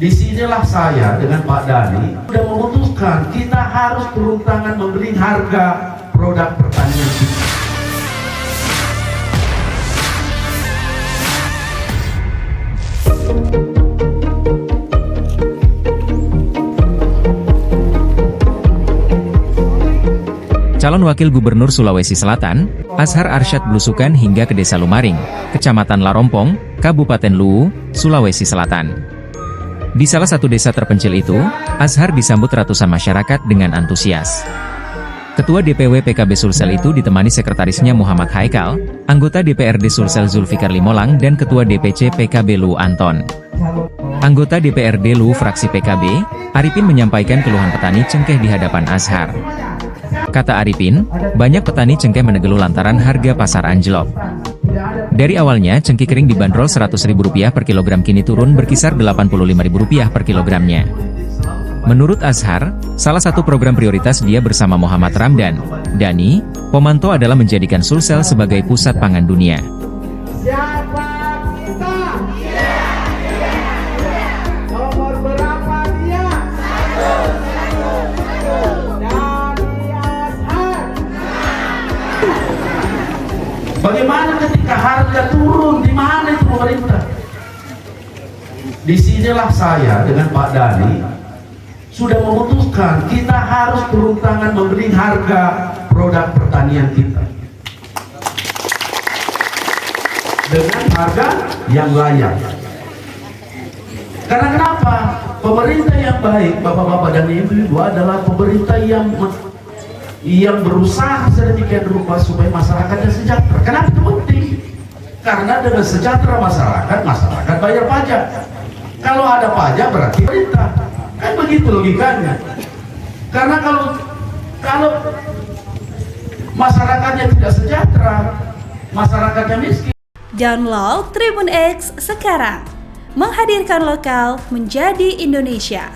Disinilah saya dengan Pak Dhani sudah memutuskan kita harus turun tangan membeli harga produk pertanian kita. Calon Wakil Gubernur Sulawesi Selatan, Azhar Arsyad belusukan hingga ke Desa Lumaring, Kecamatan Larompong, Kabupaten Luwu, Sulawesi Selatan. Di salah satu desa terpencil itu, Azhar disambut ratusan masyarakat dengan antusias. Ketua DPW PKB Sulsel itu ditemani sekretarisnya Muhammad Haikal, anggota DPRD Sulsel Zulfikar Limolang dan Ketua DPC PKB Luwu Anton. Anggota DPRD Luwu fraksi PKB, Arifin menyampaikan keluhan petani cengkeh di hadapan Azhar. Kata Arifin, banyak petani cengkeh menegeluh lantaran harga pasar anjlok. Dari awalnya cengkeh kering dibanderol Rp100.000 per kilogram, kini turun berkisar Rp85.000 per kilogramnya. Menurut Azhar, salah satu program prioritas dia bersama Muhammad Ramdan, Dhani, Pomanto adalah menjadikan Sulsel sebagai pusat pangan dunia. Bagaimana ketika harga turun, di mana itu pemerintah? Disinilah saya dengan Pak Dhani sudah memutuskan kita harus turun tangan membeli harga produk pertanian kita dengan harga yang layak. Karena kenapa? Pemerintah yang baik, bapak-bapak dan ibu-ibu, adalah pemerintah yang berusaha sedemikian rupa supaya masyarakatnya sejahtera. Kenapa itu penting? Karena dengan sejahtera masyarakat bayar pajak. Kalau ada pajak berarti pemerintah. Kan begitu logikanya. Karena kalau masyarakatnya tidak sejahtera, masyarakatnya miskin. Download Tribun X sekarang, menghadirkan lokal menjadi Indonesia.